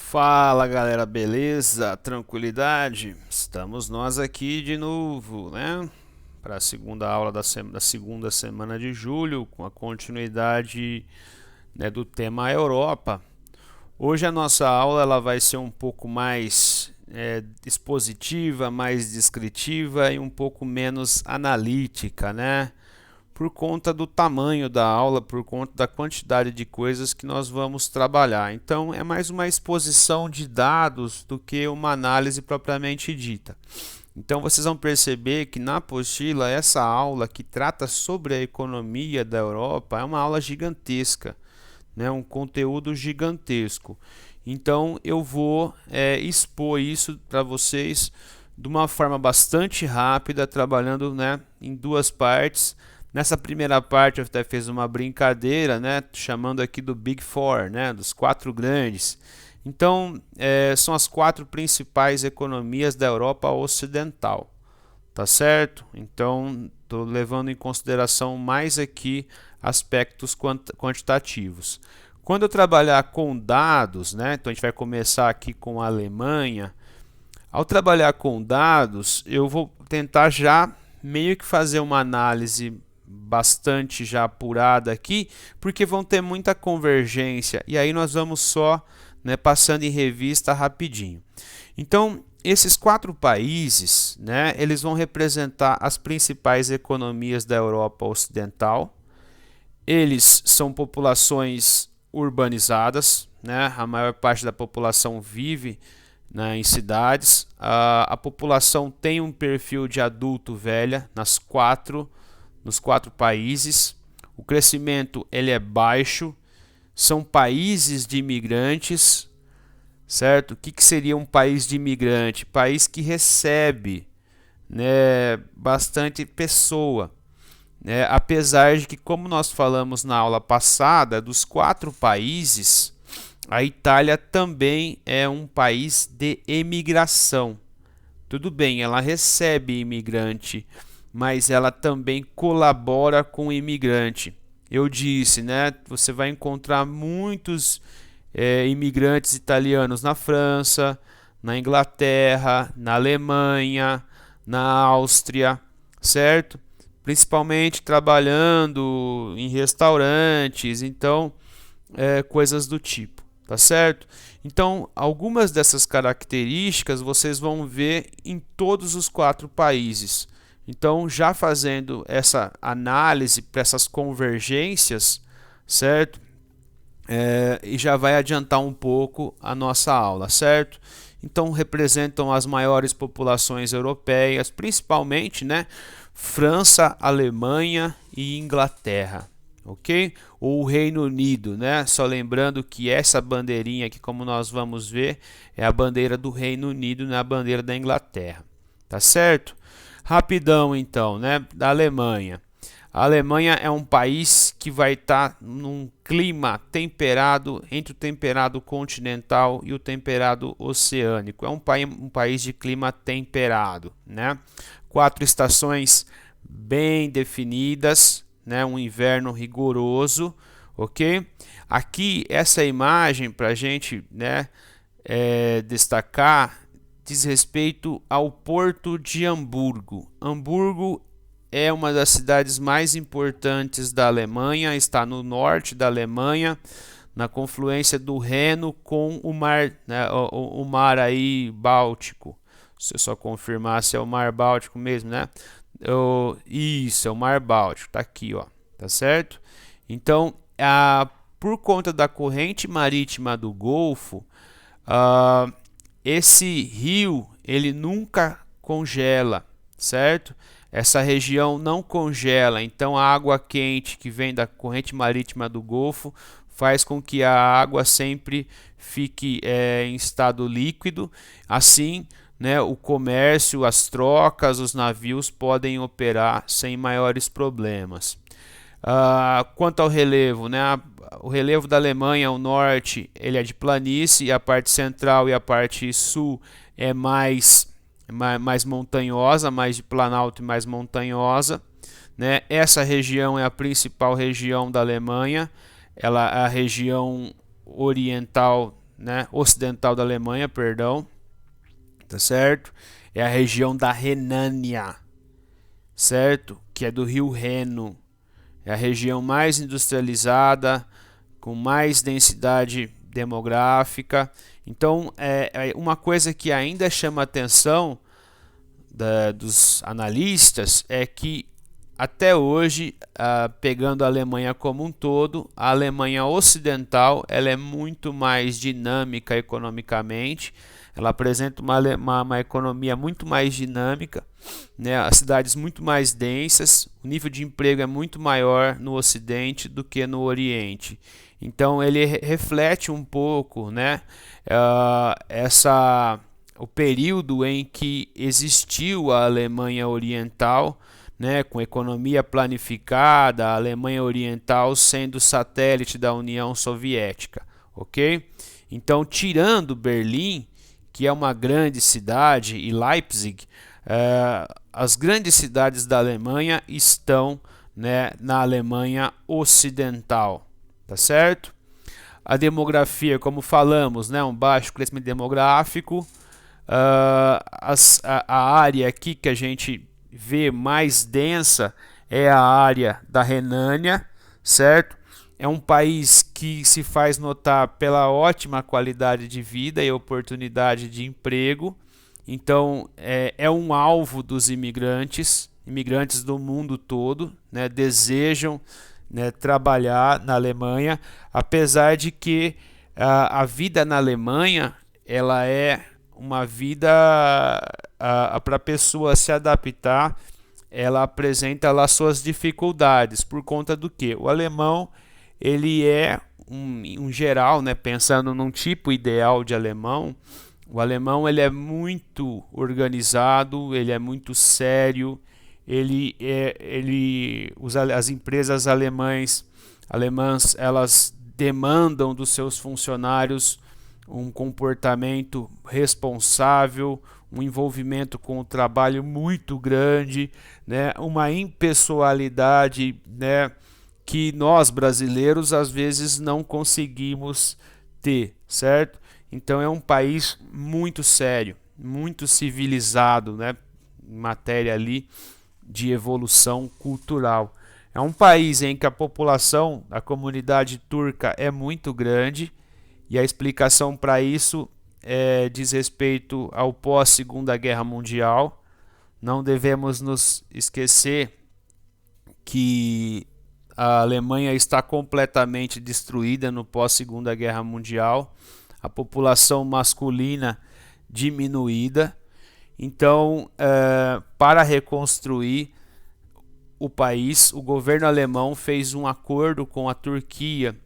Fala galera, beleza? Tranquilidade? Estamos nós aqui de novo, né? Para a segunda aula da segunda semana de julho, com a continuidade, né, do tema Europa. Hoje a nossa aula ela vai ser um pouco mais expositiva, mais descritiva e um pouco menos analítica, né? Por conta do tamanho da aula, por conta da quantidade de coisas que nós vamos trabalhar. Então, é mais uma exposição de dados do que uma análise propriamente dita. Então, vocês vão perceber que na apostila, essa aula que trata sobre a economia da Europa é uma aula gigantesca, né? Um conteúdo gigantesco. Então, eu vou expor isso para vocês de uma forma bastante rápida, trabalhando, né, em duas partes. Nessa primeira parte eu até fiz uma brincadeira, né, chamando aqui do Big Four, né, dos quatro grandes. Então, são as quatro principais economias da Europa Ocidental, tá certo? Então, estou levando em consideração mais aqui aspectos quantitativos. Quando eu trabalhar com dados, né, então a gente vai começar aqui com a Alemanha. Ao trabalhar com dados, eu vou tentar já meio que fazer uma análise bastante já apurada aqui, porque vão ter muita convergência e aí nós vamos só, né, passando em revista rapidinho. Então, esses quatro países, né, eles vão representar as principais economias da Europa Ocidental. Eles são populações urbanizadas, né, a maior parte da população vive, né, em cidades. A população tem um perfil de adulto velha nos quatro países. O crescimento ele é baixo. São países de imigrantes, certo? O que seria um país de imigrante? País que recebe, né, bastante pessoa, né? Apesar de que, como nós falamos na aula passada, dos quatro países, a Itália também é um país de emigração. Tudo bem, ela recebe imigrante, mas ela também colabora com o imigrante. Eu disse, né? Você vai encontrar muitos imigrantes italianos na França, na Inglaterra, na Alemanha, na Áustria, certo? Principalmente trabalhando em restaurantes, então, coisas do tipo, tá certo? Então, algumas dessas características vocês vão ver em todos os quatro países. Então, já fazendo essa análise para essas convergências, certo? E já vai adiantar um pouco a nossa aula, certo? Então, representam as maiores populações europeias, principalmente, né, França, Alemanha e Inglaterra, ok? Ou o Reino Unido, né? Só lembrando que essa bandeirinha aqui, como nós vamos ver, é a bandeira do Reino Unido, não é a bandeira da Inglaterra, tá certo? Rapidão então, né, da Alemanha. A Alemanha é um país que vai estar num clima temperado, entre o temperado continental e o temperado oceânico. É um país de clima temperado, né? Quatro estações bem definidas, né? Um inverno rigoroso, ok? Aqui essa imagem para a gente, né, destacar diz respeito ao porto de Hamburgo. Hamburgo é uma das cidades mais importantes da Alemanha, está no norte da Alemanha, na confluência do Reno com o mar, né, o mar aí Báltico. Se eu só confirmar se é o mar Báltico mesmo, né? Isso, é o mar Báltico, tá aqui, ó, tá certo? Então, por conta da corrente marítima do Golfo, esse rio ele nunca congela, certo? Essa região não congela, então a água quente que vem da corrente marítima do Golfo faz com que a água sempre fique em estado líquido. Assim, né, o comércio, as trocas, os navios podem operar sem maiores problemas. Quanto ao relevo, né, o relevo da Alemanha, o norte, ele é de planície, e a parte central e a parte sul é mais montanhosa, mais de planalto e mais montanhosa, né? Essa região é a principal região da Alemanha, ela é a região oriental, né, ocidental da Alemanha, perdão, tá certo? É a região da Renânia, certo? Que é do rio Reno. É a região mais industrializada, com mais densidade demográfica. Então, é uma coisa que ainda chama a atenção dos analistas é que até hoje, pegando a Alemanha como um todo, a Alemanha ocidental ela é muito mais dinâmica economicamente, ela apresenta uma economia muito mais dinâmica, né? As cidades muito mais densas, o nível de emprego é muito maior no Ocidente do que no Oriente. Então ele reflete um pouco, né, o período em que existiu a Alemanha Oriental, né, com economia planificada, a Alemanha Oriental sendo satélite da União Soviética, ok? Então, tirando Berlim, que é uma grande cidade, e Leipzig, as grandes cidades da Alemanha estão, né, na Alemanha Ocidental, tá certo? A demografia, como falamos, né, um baixo crescimento demográfico. A área aqui que a gente vê mais densa é a área da Renânia, certo? É um país que se faz notar pela ótima qualidade de vida e oportunidade de emprego. Então, é um alvo dos imigrantes do mundo todo, né, desejam, né, trabalhar na Alemanha, apesar de que a vida na Alemanha ela é uma vida para a pessoa se adaptar, ela apresenta lá suas dificuldades por conta do que o alemão ele é um geral, né, pensando num tipo ideal de alemão. O alemão ele é muito organizado, ele é muito sério, as empresas alemãs elas demandam dos seus funcionários um comportamento responsável, um envolvimento com o trabalho muito grande, né, uma impessoalidade, né, que nós brasileiros às vezes não conseguimos ter, certo? Então é um país muito sério, muito civilizado, né, em matéria ali de evolução cultural. É um país em que a população, a comunidade turca é muito grande, e a explicação para isso diz respeito ao pós-Segunda Guerra Mundial. Não devemos nos esquecer que a Alemanha está completamente destruída no pós-Segunda Guerra Mundial, a população masculina diminuída. Então, para reconstruir o país, o governo alemão fez um acordo com a Turquia,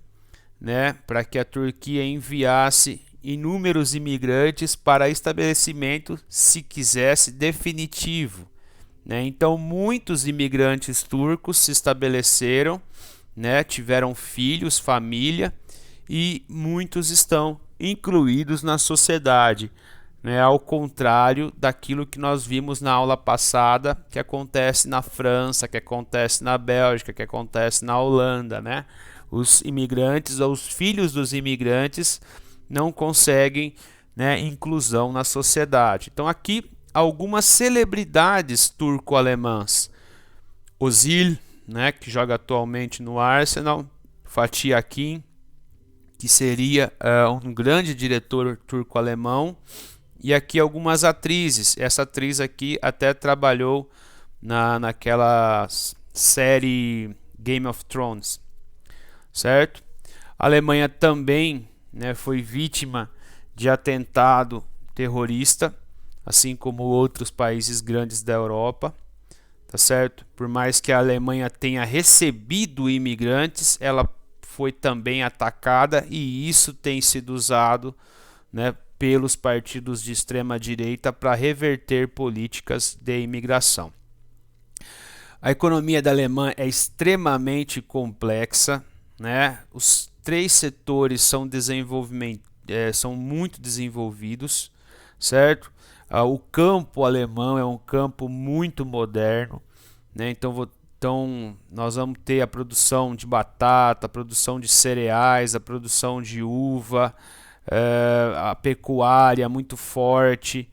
né, para que a Turquia enviasse inúmeros imigrantes para estabelecimento, se quisesse, definitivo, né? Então muitos imigrantes turcos se estabeleceram, né, tiveram filhos, família, e muitos estão incluídos na sociedade, né, ao contrário daquilo que nós vimos na aula passada, que acontece na França, que acontece na Bélgica, que acontece na Holanda, né? Os imigrantes ou os filhos dos imigrantes não conseguem, né, inclusão na sociedade. Então aqui algumas celebridades turco-alemãs: Özil, né, que joga atualmente no Arsenal; Fatih Akin, que seria um grande diretor turco-alemão; e aqui algumas atrizes. Essa atriz aqui até trabalhou naquela série Game of Thrones, certo? A Alemanha também, né, foi vítima de atentado terrorista, assim como outros países grandes da Europa, tá certo? Por mais que a Alemanha tenha recebido imigrantes, ela foi também atacada, e isso tem sido usado, né, pelos partidos de extrema direita para reverter políticas de imigração. A economia da Alemanha é extremamente complexa, né? Os três setores são muito desenvolvidos, certo? O campo alemão é um campo muito moderno, né? Então nós vamos ter a produção de batata, a produção de cereais, a produção de uva, a pecuária muito forte,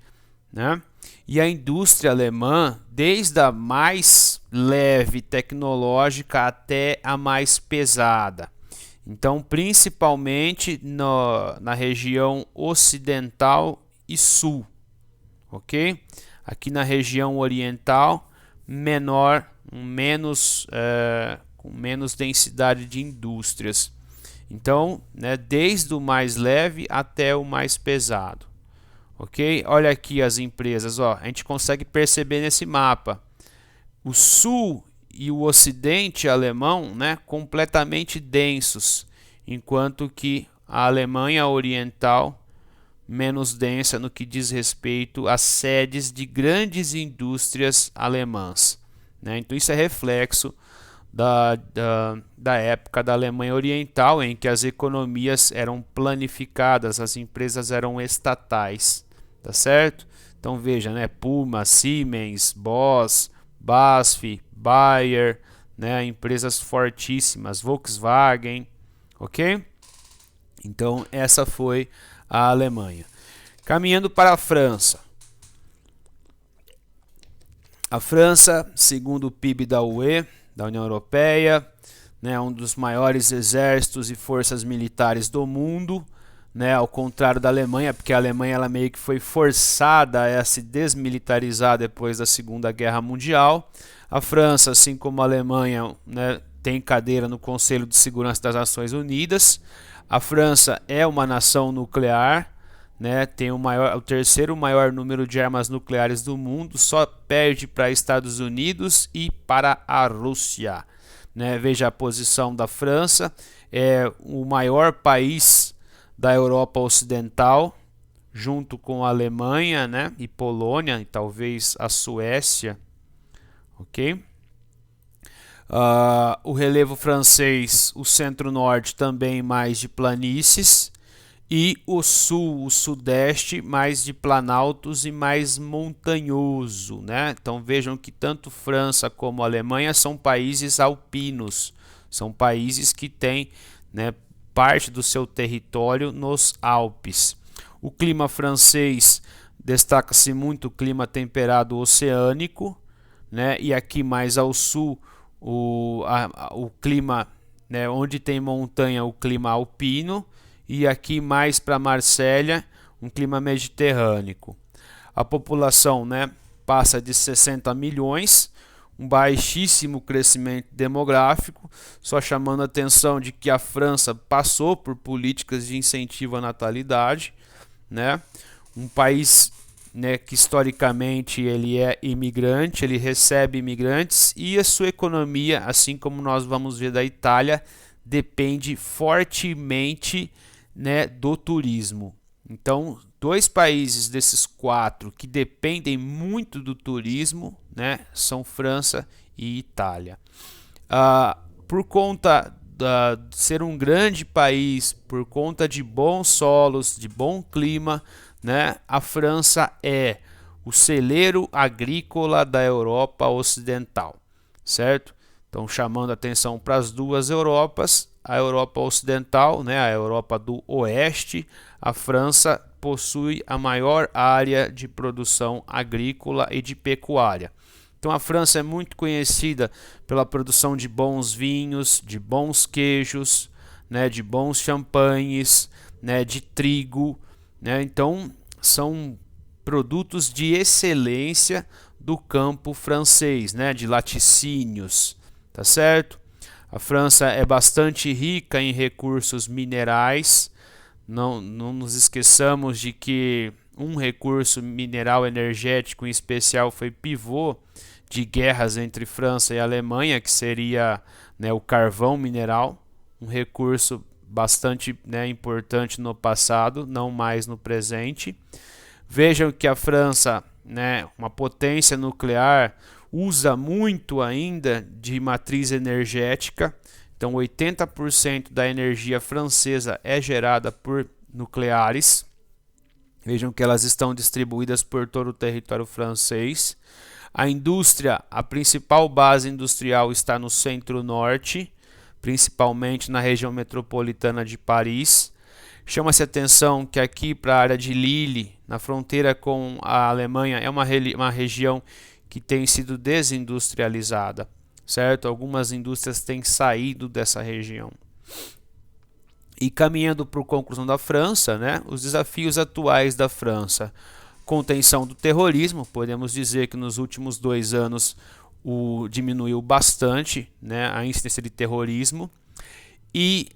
né? E a indústria alemã, desde a mais leve tecnológica até a mais pesada. Então, principalmente na região ocidental e sul, ok? Aqui na região oriental, com menos densidade de indústrias. Então, né, desde o mais leve até o mais pesado. Ok? Olha aqui as empresas, ó, a gente consegue perceber nesse mapa. O sul e o ocidente alemão, né, completamente densos, enquanto que a Alemanha Oriental menos densa no que diz respeito às sedes de grandes indústrias alemãs, né? Então isso é reflexo da época da Alemanha Oriental, em que as economias eram planificadas, as empresas eram estatais, tá certo? Então veja, né, Puma, Siemens, Bosch, BASF, Bayer, né, empresas fortíssimas, Volkswagen, ok? Então essa foi a Alemanha. Caminhando para a França. A França, segundo o PIB da UE, da União Europeia, né, um dos maiores exércitos e forças militares do mundo, né, ao contrário da Alemanha, porque a Alemanha ela meio que foi forçada a se desmilitarizar depois da Segunda Guerra Mundial. A França, assim como a Alemanha, né, tem cadeira no Conselho de Segurança das Nações Unidas. A França é uma nação nuclear, né, tem o terceiro maior número de armas nucleares do mundo, só perde para Estados Unidos e para a Rússia, né? Veja a posição da França, é o maior país da Europa Ocidental, junto com a Alemanha, né, e Polônia, e talvez a Suécia, ok? O relevo francês, o centro-norte também mais de planícies, e o sul, o sudeste, mais de planaltos e mais montanhoso, né? Então vejam que tanto França como Alemanha são países alpinos, são países que têm, né, parte do seu território nos Alpes. O clima francês destaca-se muito o clima temperado oceânico, né? E aqui mais ao sul o clima, né, onde tem montanha, o clima alpino, e aqui mais para Marsella, um clima mediterrâneo. A população, né, passa de 60 milhões, um baixíssimo crescimento demográfico, só chamando a atenção de que a França passou por políticas de incentivo à natalidade, né? Um país, né, que historicamente ele é imigrante, ele recebe imigrantes, e a sua economia, assim como nós vamos ver da Itália, depende fortemente, né, do turismo. Então, dois países desses quatro que dependem muito do turismo, né, são França e Itália. Por conta de ser um grande país, por conta de bons solos, de bom clima, né, a França é o celeiro agrícola da Europa Ocidental, certo? Então, chamando atenção para as duas Europas, a Europa Ocidental, né, a Europa do Oeste, a França possui a maior área de produção agrícola e de pecuária. Então a França é muito conhecida pela produção de bons vinhos, de bons queijos, né, de bons champanhes, né, de trigo, né? Então são produtos de excelência do campo francês, né, de laticínios, tá certo? A França é bastante rica em recursos minerais. Não nos esqueçamos de que um recurso mineral energético em especial foi pivô de guerras entre França e Alemanha, que seria, né, o carvão mineral, um recurso bastante, né, importante no passado, não mais no presente. Vejam que a França, né, uma potência nuclear, usa muito ainda de matriz energética. Então 80% da energia francesa é gerada por nucleares. Vejam que elas estão distribuídas por todo o território francês. A indústria, a principal base industrial está no centro-norte, principalmente na região metropolitana de Paris. Chama-se atenção que aqui para a área de Lille, na fronteira com a Alemanha, é uma região que tem sido desindustrializada, certo? Algumas indústrias têm saído dessa região. E caminhando para a conclusão da França, né? Os desafios atuais da França. Contenção do terrorismo, podemos dizer que nos últimos 2 anos diminuiu bastante, né, a incidência de terrorismo, e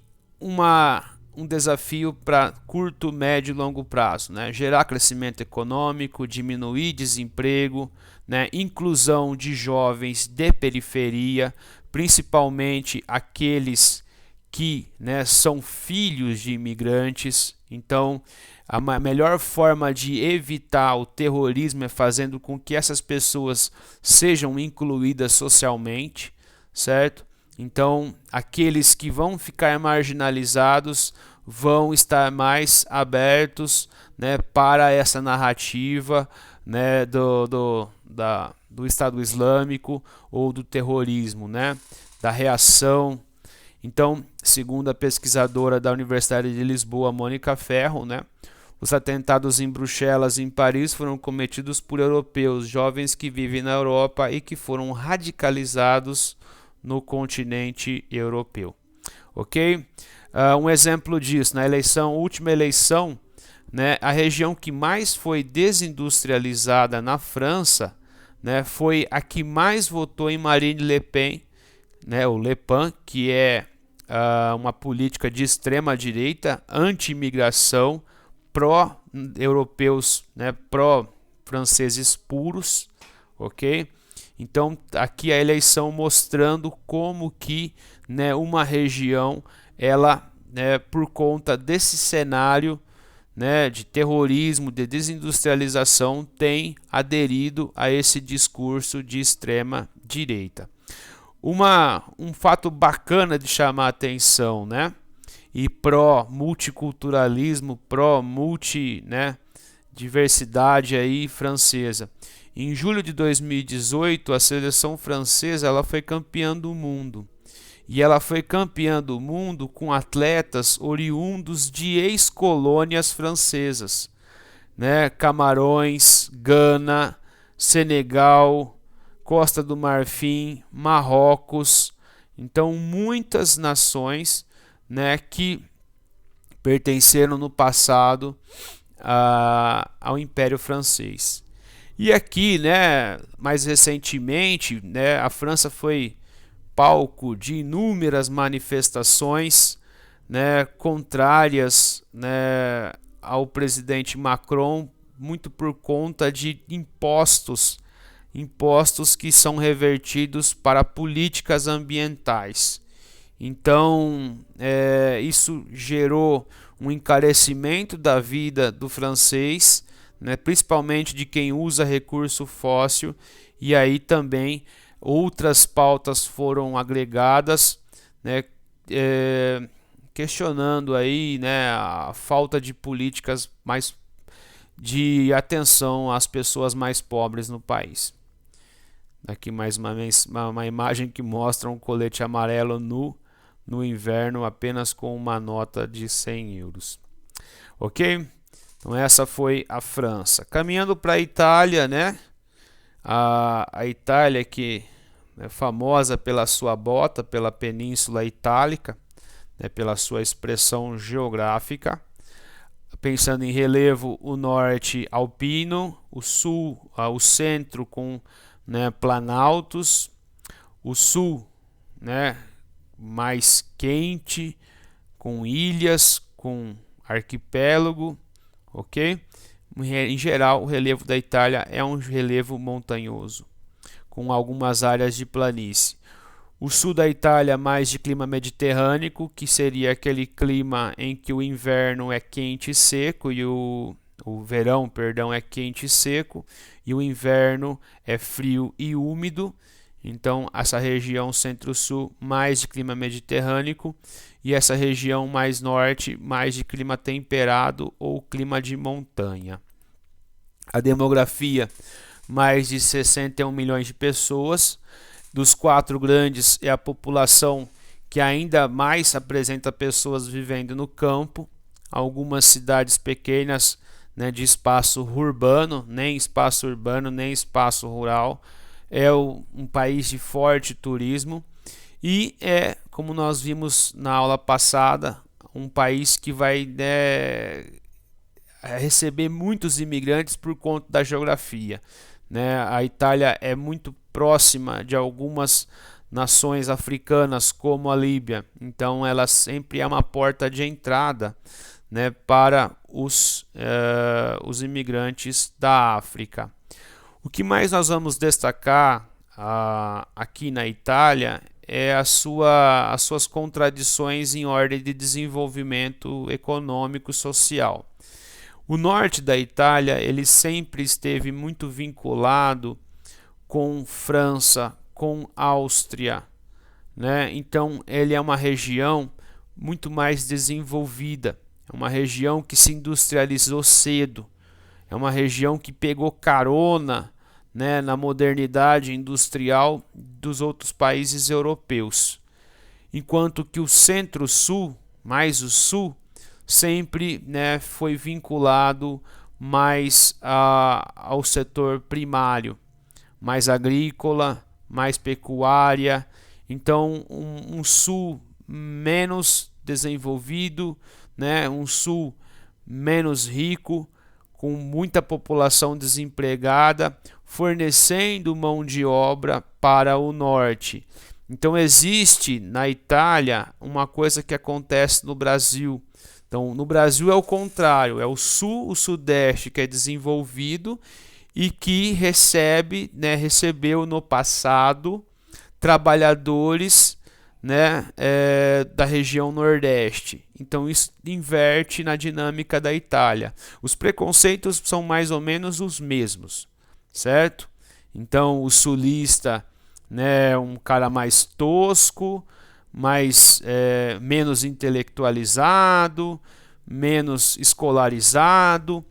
um desafio para curto, médio e longo prazo, né, gerar crescimento econômico, diminuir desemprego, né, inclusão de jovens de periferia, principalmente aqueles que, né, são filhos de imigrantes. Então, a melhor forma de evitar o terrorismo é fazendo com que essas pessoas sejam incluídas socialmente, certo? Então, aqueles que vão ficar marginalizados vão estar mais abertos, né, para essa narrativa, né, do Estado Islâmico ou do terrorismo, né, da reação. Então, segundo a pesquisadora da Universidade de Lisboa, Mônica Ferro, né, os atentados em Bruxelas e em Paris foram cometidos por europeus, jovens que vivem na Europa e que foram radicalizados no continente europeu. Ok? Um exemplo disso, na última eleição, né, a região que mais foi desindustrializada na França, né, foi a que mais votou em Marine Le Pen, né, o Le Pen, que é uma política de extrema direita, anti-imigração, pró-europeus, né, pró-franceses puros, ok? Então, aqui a eleição mostrando como que, né, uma região, ela, né, por conta desse cenário, né, de terrorismo, de desindustrialização, tem aderido a esse discurso de extrema direita. Um fato bacana de chamar a atenção, né, e pró-multiculturalismo, né, diversidade aí francesa. Em julho de 2018, a seleção francesa ela foi campeã do mundo. E ela foi campeã do mundo com atletas oriundos de ex-colônias francesas, né? Camarões, Gana, Senegal, Costa do Marfim, Marrocos. Então, muitas nações, né, que pertenceram no passado ao Império Francês. E aqui, né, mais recentemente, né, a França foi palco de inúmeras manifestações, né, contrárias, né, ao presidente Macron, muito por conta de impostos que são revertidos para políticas ambientais. Então, isso gerou um encarecimento da vida do francês, né, principalmente de quem usa recurso fóssil, e aí também outras pautas foram agregadas, né, questionando aí, né, a falta de políticas mais de atenção às pessoas mais pobres no país. Aqui mais uma imagem que mostra um colete amarelo no inverno apenas com uma nota de 100 euros. Ok? Então essa foi a França. Caminhando para a Itália, né? A Itália que é famosa pela sua bota, pela Península Itálica, né, pela sua expressão geográfica. Pensando em relevo, o norte alpino, o sul, o centro com, né, planaltos, o sul, né, mais quente, com ilhas, com arquipélago, ok? Em geral, o relevo da Itália é um relevo montanhoso, com algumas áreas de planície. O sul da Itália mais de clima mediterrâneo, que seria aquele clima em que o inverno é quente e seco e o verão, perdão, é quente e seco e o inverno é frio e úmido. Então, essa região centro-sul mais de clima mediterrâneo e essa região mais norte mais de clima temperado ou clima de montanha. A demografia, mais de 61 milhões de pessoas. Dos 4 grandes é a população que ainda mais apresenta pessoas vivendo no campo, algumas cidades pequenas, né, de espaço urbano, nem espaço urbano, nem espaço rural. É um país de forte turismo e é, como nós vimos na aula passada, um país que vai, né, receber muitos imigrantes por conta da geografia, né? A Itália é muito próxima de algumas nações africanas, como a Líbia, então ela sempre é uma porta de entrada, né, para os imigrantes da África. O que mais nós vamos destacar aqui na Itália é as suas contradições em ordem de desenvolvimento econômico e social. O norte da Itália ele sempre esteve muito vinculado com França, com Áustria, né? Então ele é uma região muito mais desenvolvida, é uma região que se industrializou cedo, é uma região que pegou carona, né, na modernidade industrial dos outros países europeus, enquanto que o centro-sul, mais o sul, sempre, né, foi vinculado mais ao setor primário, mais agrícola, mais pecuária. Então, um sul menos desenvolvido, né, um sul menos rico, com muita população desempregada, fornecendo mão de obra para o norte. Então existe na Itália uma coisa que acontece no Brasil. Então, no Brasil é o contrário, é o sul, o sudeste que é desenvolvido e que recebeu no passado trabalhadores, né, da região nordeste. Então isso inverte na dinâmica da Itália. Os preconceitos são mais ou menos os mesmos, certo? Então o sulista, né, um cara mais tosco, menos intelectualizado, menos escolarizado,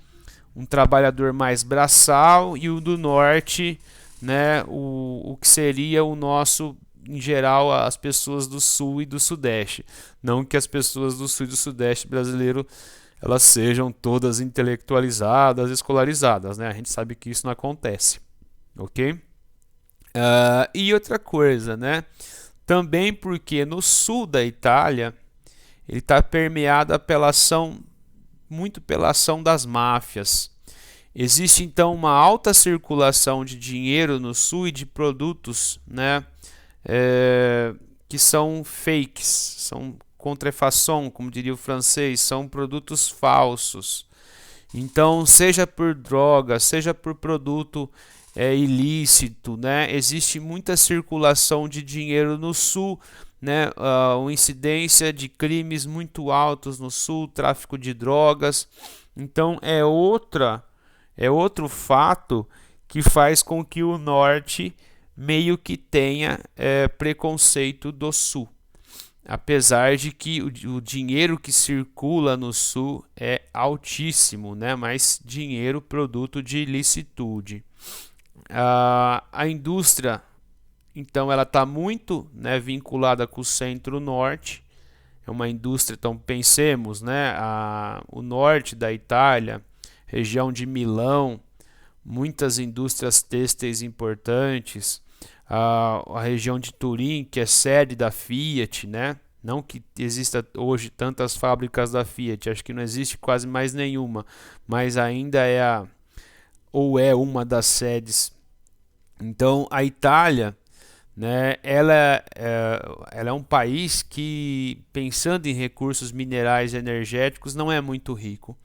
um trabalhador mais braçal, e o do norte, né, o que seria o nosso, em geral, as pessoas do sul e do sudeste. Não que as pessoas do sul e do sudeste brasileiro elas sejam todas intelectualizadas, escolarizadas, né? A gente sabe que isso não acontece, ok? E outra coisa, né? Também porque no sul da Itália ele está permeado muito pela ação das máfias. Existe então uma alta circulação de dinheiro no sul e de produtos, né, que são fakes, são contrefaçon, como diria o francês, são produtos falsos. Então, seja por droga, seja por produto ilícito, né, existe muita circulação de dinheiro no sul, né, uma incidência de crimes muito altos no sul, tráfico de drogas. Então, é outro fato que faz com que o norte meio que tenha preconceito do sul, apesar de que o dinheiro que circula no sul é altíssimo, né? Mas dinheiro produto de ilicitude. A indústria, então, ela está muito, né, vinculada com o centro-norte. É uma indústria, então pensemos, né, o norte da Itália, região de Milão, muitas indústrias têxteis importantes, a região de Turim, que é sede da Fiat, né? Não que exista hoje tantas fábricas da Fiat, acho que não existe quase mais nenhuma, mas ainda é uma das sedes. Então a Itália, né, ela é um país que, pensando em recursos minerais e energéticos, não é muito rico.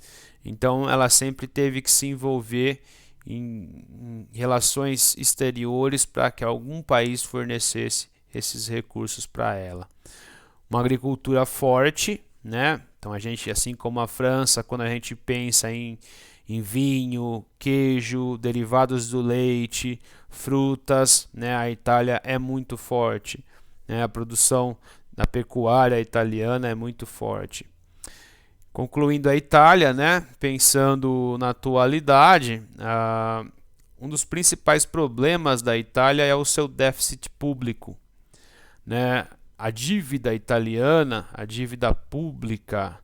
Então ela sempre teve que se envolver em relações exteriores para que algum país fornecesse esses recursos para ela. Uma agricultura forte, né? Então a gente, assim como a França, quando a gente pensa em vinho, queijo, derivados do leite, frutas, né? A Itália é muito forte, né? A produção da pecuária italiana é muito forte. Concluindo a Itália, né? Pensando na atualidade, um dos principais problemas da Itália é o seu déficit público, né? A dívida italiana, a dívida pública,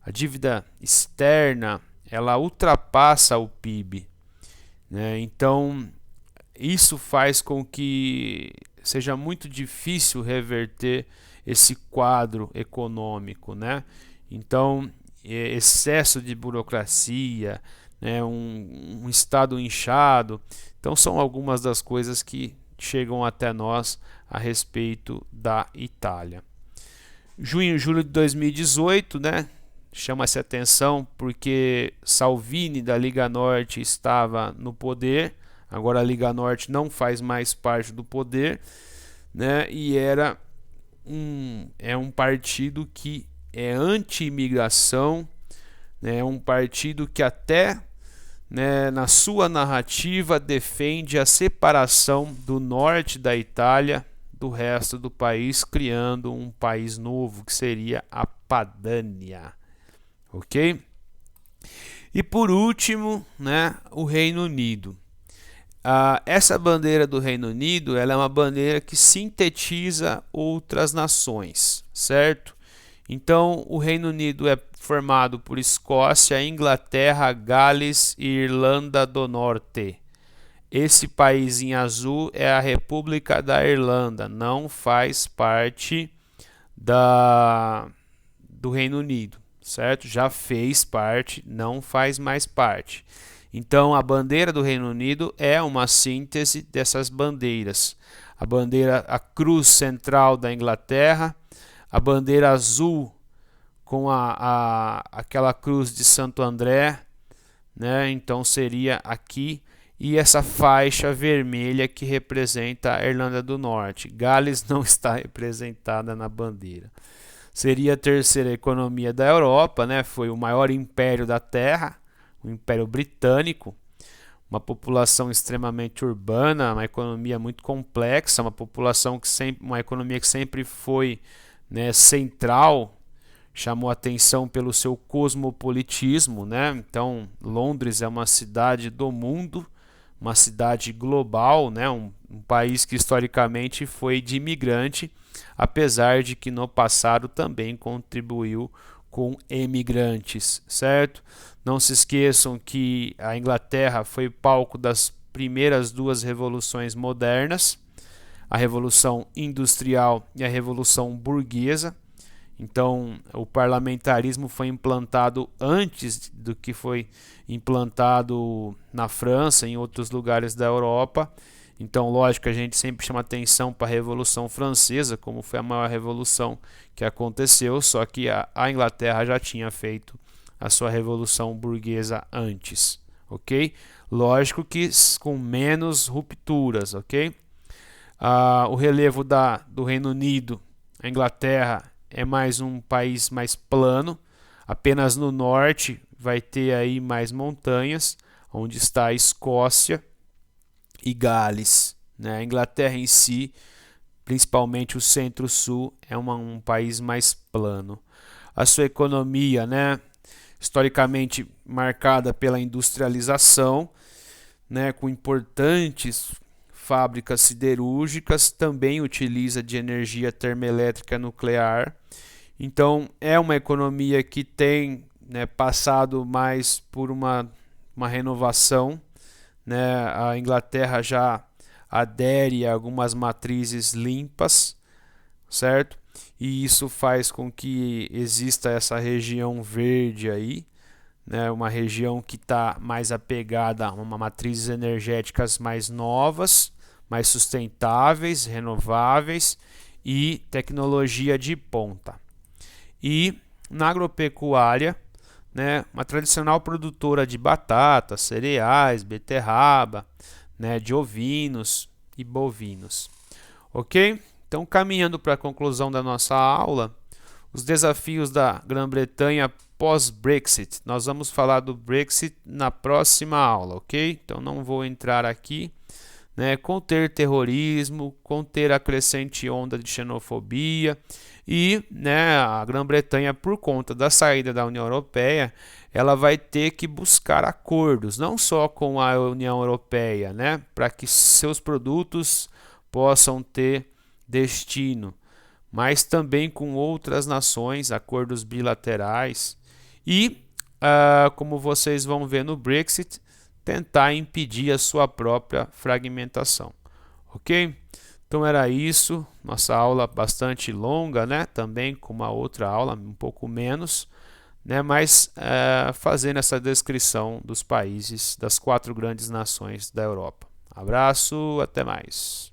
a dívida externa, ela ultrapassa o PIB, né? Então, isso faz com que seja muito difícil reverter esse quadro econômico, né? Então, excesso de burocracia, né? Um Estado inchado. Então, são algumas das coisas que chegam até nós a respeito da Itália. Junho e julho de 2018, né? Chama-se atenção porque Salvini da Liga Norte estava no poder. Agora a Liga Norte não faz mais parte do poder, né? E é um partido que é anti-imigração, né? É um partido que até, né, na sua narrativa defende a separação do norte da Itália do resto do país, criando um país novo que seria a Padania, ok? E por último, né, o Reino Unido. Essa bandeira do Reino Unido, ela é uma bandeira que sintetiza outras nações, certo? Então, o Reino Unido é formado por Escócia, Inglaterra, Gales e Irlanda do Norte. Esse país em azul é a República da Irlanda, não faz parte do Reino Unido, certo? Já fez parte, não faz mais parte. Então, a bandeira do Reino Unido é uma síntese dessas bandeiras. A cruz central da Inglaterra, a bandeira azul com aquela cruz de Santo André, né? Então seria aqui, e essa faixa vermelha que representa a Irlanda do Norte. Gales não está representada na bandeira. Seria a terceira economia da Europa, né? Foi o maior império da Terra, o Império Britânico, uma população extremamente urbana, uma economia muito complexa, uma economia que sempre foi, né, central, chamou atenção pelo seu cosmopolitismo, né? Então, Londres é uma cidade do mundo, uma cidade global, né? Um país que historicamente foi de imigrante, apesar de que no passado também contribuiu com emigrantes, certo? Não se esqueçam que a Inglaterra foi palco das primeiras duas revoluções modernas, a Revolução Industrial e a Revolução Burguesa. Então, o parlamentarismo foi implantado antes do que foi implantado na França e em outros lugares da Europa. Então, lógico, a gente sempre chama atenção para a Revolução Francesa, como foi a maior revolução que aconteceu, só que a Inglaterra já tinha feito a sua Revolução Burguesa antes, ok? Lógico que com menos rupturas, ok? O relevo do Reino Unido, a Inglaterra, é mais um país mais plano, apenas no norte vai ter aí mais montanhas, onde está a Escócia e Gales, né? A Inglaterra em si, principalmente o centro-sul, é um país mais plano. A sua economia, né, historicamente marcada pela industrialização, né, com importantes fábricas siderúrgicas, também utiliza de energia termoelétrica nuclear. Então, é uma economia que tem, né, passado mais por uma renovação, né? A Inglaterra já adere a algumas matrizes limpas, certo? E isso faz com que exista essa região verde aí, né? Uma região que está mais apegada a uma matrizes energéticas mais novas, mais sustentáveis, renováveis e tecnologia de ponta. E na agropecuária, né, uma tradicional produtora de batata, cereais, beterraba, né, de ovinos e bovinos. Ok? Então, caminhando para a conclusão da nossa aula, os desafios da Grã-Bretanha pós-Brexit. Nós vamos falar do Brexit na próxima aula, ok? Então, não vou entrar aqui. Né, conter terrorismo, conter a crescente onda de xenofobia e, né, a Grã-Bretanha, por conta da saída da União Europeia, ela vai ter que buscar acordos, não só com a União Europeia, né, para que seus produtos possam ter destino, mas também com outras nações, acordos bilaterais e, como vocês vão ver no Brexit, tentar impedir a sua própria fragmentação. Ok? Então era isso, nossa aula bastante longa, né? Também com uma outra aula um pouco menos, né? Mas fazendo essa descrição dos países das 4 grandes nações da Europa. Abraço, até mais.